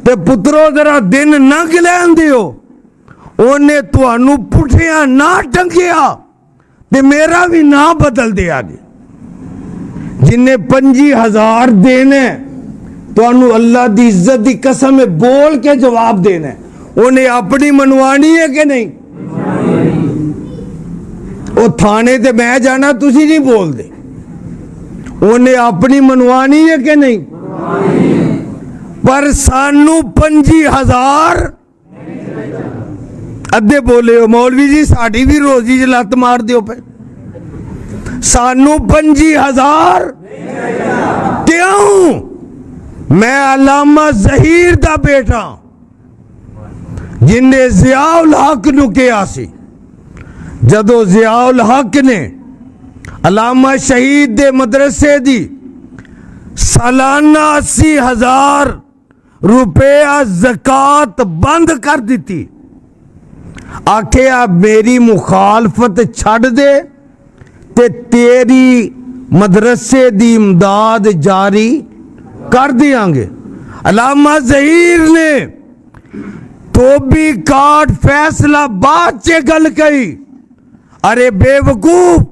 ते पुत्रो जरा दिन ना गिलैन दियो ओने तुहानू पुठिया ना टंगिया ते मेरा भी ना बदल दिया जी जिन्हें 25,000 देने तुहानू अल्लाह दी इज्जत दी कसम है बोल के जवाब देना उन्हें अपनी मनवानी है कि नहीं वो थाने ते मैं जाना तुसी नहीं बोल दे उन्हें अपनी मनवानी है कि नहीं पर सानू 25,000 अद्धे बोले हो मौलवी जी साड़ी भी रोजी च लत मार दियो पे सानू 25,000 क्यों मैं अल्लामा ज़हीर दा बेटा जिन्हें ज़ियाउल हक नू कहा सी जदों ज़ियाउल हक ने अल्लामा शहीद दे मदरसे दी सालाना 80,000 रुपया ज़कात बंद कर दी आखिया मेरी मुखालफत छड़ दे ते तेरी मदरसे दी इमदाद जारी कर देंगे अल्लामा ज़हीर ने तो भी काट फैसला बाद चे गल कही अरे बेवकूफ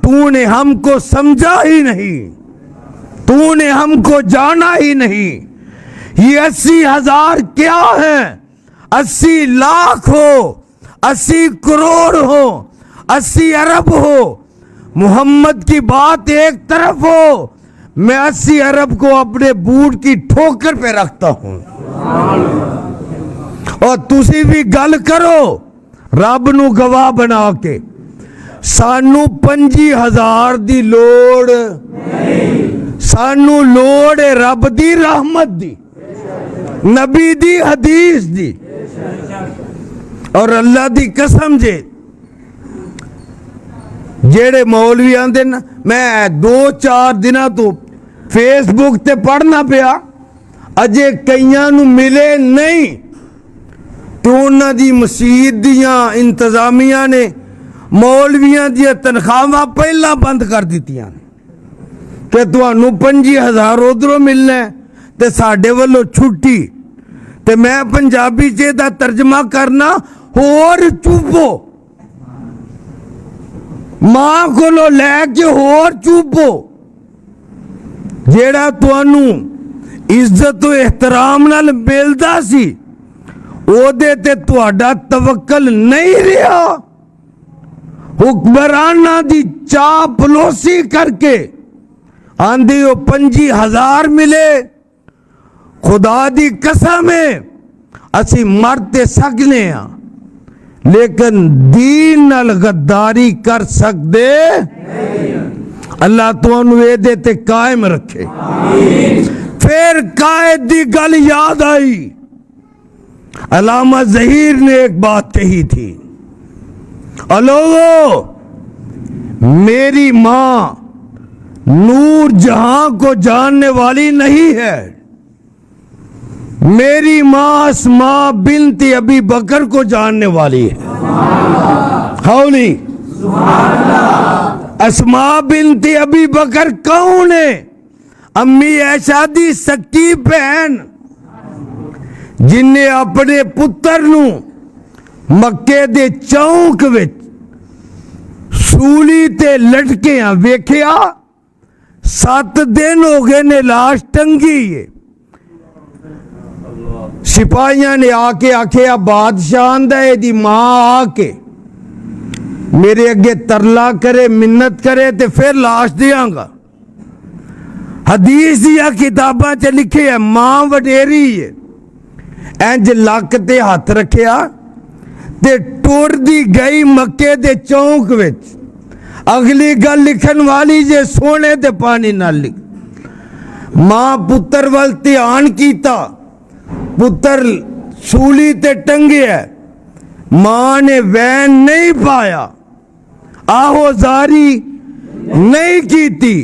तूने हमको समझा ही नहीं तूने हमको जाना ही नहीं। ये 80,000 क्या है? 80 लाख हो, 80 करोड़ हो, 80 अरब हो, मोहम्मद की बात एक तरफ हो, मैं 80 अरब को अपने बूट की ठोकर पे रखता हूं। और तुसी भी गल करो रब नू गवाह बना के, सानू 25,000 दी लोड़ नहीं, सानू लोड़ है रब दी रहमत दी, नबी दी हदीस दी। और अल्लाह दी कसम जे जेड़े मौलवी आंदे ना, मैं 2-4 दिनों तो फेसबुक ते पढ़ना पिया, अजे कईयां नू मिले नहीं तो उन्हां दी मसीत दियां इंतजामिया ने मौलवियां दी तनख्वाहां पहला बंद कर दित्तियां कि तुहानू 25,000 उधरों मिलना है ते साडे वल्लों छुट्टी। ते मैं पंजाबी च दा तर्जमा करना, होर चुभो, मां कोलों लैके होर चुभो। जेड़ा तुहानू इज्जत तो एहतराम नाल मिलदा सी ओदे ते तुहाडा तवक्कल नहीं रहा। हुक्मराना दी चापलूसी करके आंधी हो 25,000 मिले, खुदा दी कसम है असी मर ते सकने आ, लेकिन दीन नाल गद्दारी कर सकदे नहीं। अल्लाह तुहानू एदे ते कायम रखे। फिर कायद दी गल याद आई, अल्लामा ज़हीर ने एक बात कही थी, लोगों मेरी मां नूर जहां को जानने वाली नहीं है, मेरी मां अस्मा बिनती अबी बकर को जानने वाली है। हौली अस्मा बिनती अबी बकर कौन है? अम्मी ऐशा दी सक्की बहन, जिन्हें अपने पुत्र नू मक्के दे चौंक विच सूली ते लटकिया वेखिया। 7 दिन हो गए ने लाश टंगी है। सिपाहियां ने आके आखिया बादशाह आंदा दी मां आके मेरे अगे तरला करे, मिन्नत करे ते फिर लाश दियांगा। हदीस दिया किताबां च लिखे है मां वडेरी है। इंज लक ते हथ रखिया ते टुरदी गई मक्के दे चौंक विच। अगली गल लिखन वाली जे सोने ते पानी नाल लिख। मां पुत्र वल ध्यान कीता, पुत्र सूली ते टंगिया, मां ने वैन नहीं पाया, आहोजारी नहीं कीती,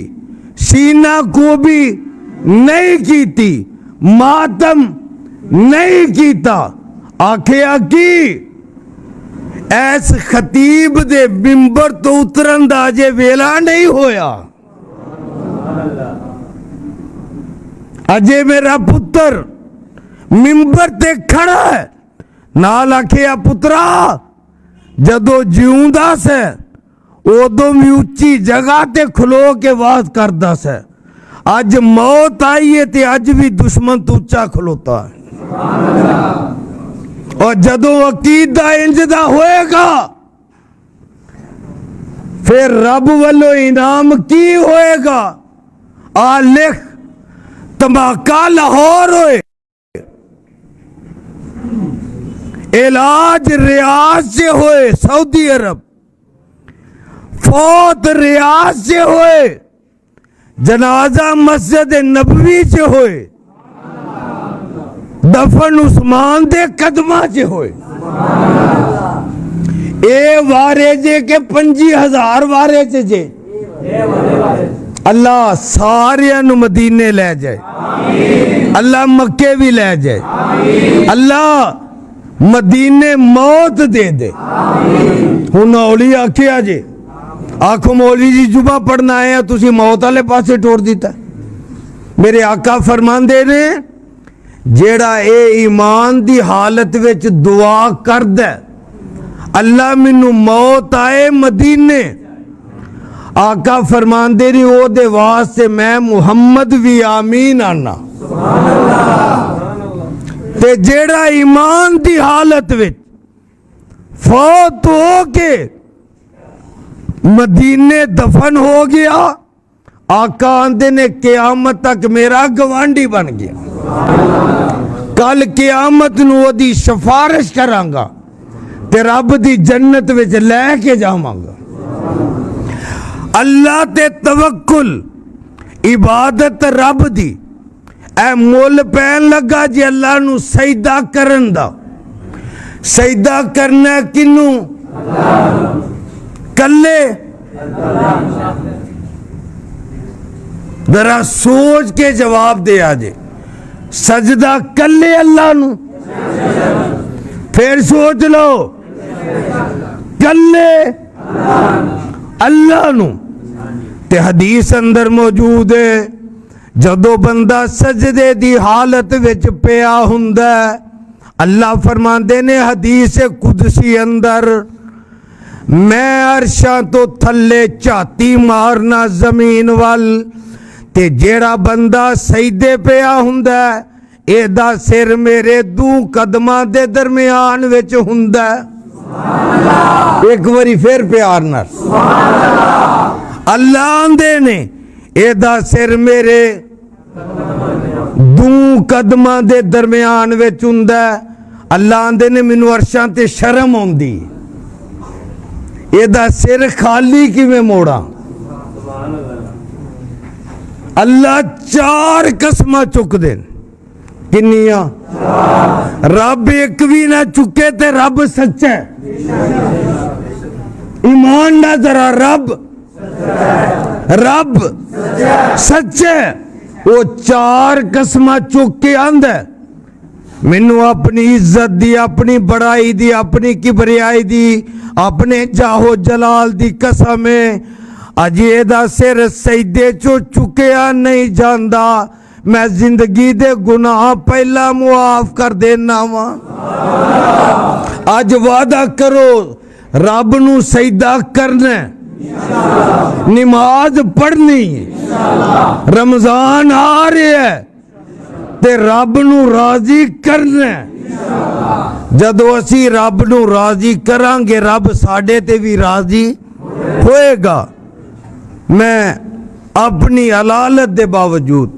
सीना को भी नहीं कीती, मातम नहीं कीता। आखिया की ऐस खतीब दे मिंबर तो उतरन दा जे वेला नहीं होया, अजे मेरा पुत्र मिंबर ते खड़ा है। नाल आखिया पुत्रा जदों जिउंदा से उदों भी उच्ची जगह ते खलो के वाज करदा से, अज मौत आई है ते अज भी दुश्मन तो उच्चा खलोता है। और जदों अकीदा इंजदा होएगा फिर रब वालों इनाम की होएगा। आ लिख, धमाका लाहौर होए, इलाज रियाज से होए सऊदी अरब, फौत रियाज से होए, जनाजा मस्जिद नबवी से होए, दफन उस्मान दे कदमा च होए। ए वारे जे के 25,000 वारे च जे अल्लाह सारिया नु मदीने ले जाए, अल्लाह मक्के भी ले जाए, अल्लाह मदीने मौत दे दे। हुन औली आखिया जे आखो मौली जी जुबा पढ़ना आए हैं, तुसी मौत वाले पासे टोर दिता। मेरे आका फरमांदे ने जेड़ा ए ईमान दी हालत विच दुआ करदा, अल्लाह मैनू मौत आए मदीने, आका फरमांदे ने ओदे वास्ते मैं मुहम्मद भी आमीन आना। ते जेड़ा ईमान दी हालत विच फौत हो के मदीने दफन हो गया, आका आंदे ने क़यामत तक मेरा गवांडी बन गया। कल क़यामत नूं ओदी सिफारिश करांगा ते रब दी जन्नत विच लैके जावांगा। अल्लाह ते तवक्कुल इबादत रब दी ऐ मुल पैन लगा जी अल्लाह नूं सजदा करन दा। सजदा करना किनू? कल्ले। जरा सोच के जवाब दे आजे, सजदा कल्ले अल्लाह नू? फिर सोच लो, कल्ले अल्लाह नू। ते हदीस अंदर मौजूद है, जदों बंदा सजदे दी हालत विच पिया हुंदा अल्लाह फरमांदे ने हदीस कुदसी अंदर, मैं अरशा तो थल्ले झाती मारना जमीन वल, ते जेड़ा बंदा सजदे पिया हुंदा एदा सिर मेरे दू कदमां दे दरमियान विच हुंदा। एक बारी फिर प्यार नाल अल्लाह आंदे ने एदा सिर मेरे दू कदमां दे दरमियान विच हुंदा। अल्लाह आंदे ने मैनू अरशां ते शर्म आउंदी, एदा सिर खाली किवें मोड़ा। अल्लाह चार कसमां चुकदे ने, किन्नियां? रब एक भी ना चुके ते रब सच्चा है। ईमान ना जरा, रब सच्चा है। वो चार कसमां चुक के आंदा मैनू अपनी इज्जत दी, अपनी बड़ाई दी, अपनी किबरियाई दी, अपने जाहो जलाल दी कसम है, अजे दा सिर सजदे चो चुकिया नहीं जांदा, मैं जिंदगी दे गुनाह पहला मुआफ कर देना वा। अज वादा करो रब नू सजदा करना, नमाज पढ़नी, रमजान आ रहा है ते रब नू राजी करना। जदों असी रब नू राजी करांगे रब साडे ते भी राजी होएगा। मैं अपनी अलालत दे बावजूद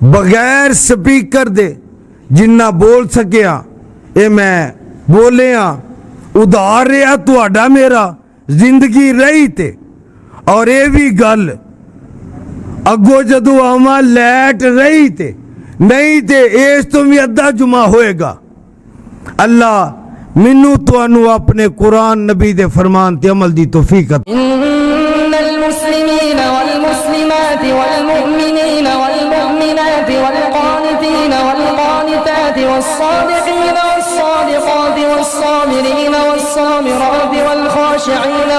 बगैर स्पीकर दे जिन्ना बोल सकिया ये मैं बोलिया, उधार रहा तुहाडा मेरा जिंदगी रही ते। और ये भी गल अगो जदों आवां लैट रही ते, नहीं ते इस तो भी अद्धा जुमा होएगा। अल्लाह मैनू तुहानू अपने कुरान नबी दे फरमान ते अमल दी तौफीक अता फरमाए। المسلمين والمسلمات والمؤمنين والمؤمنات والقانتين والقانتات والصادقين والصادقات والصابرين والصابرات والخاشعين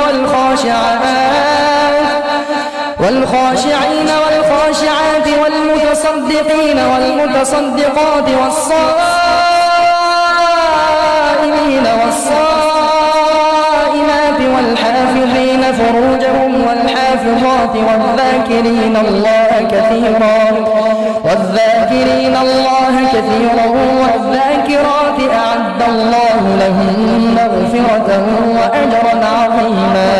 والخاشعات والمتصدقين والمتصدقات والصائمين والصائمات والحافظين فروجهم والحافظات والذاكرين الله كثيرا والذاكرات أعد الله لهم مغفرة وأجرا عظيما।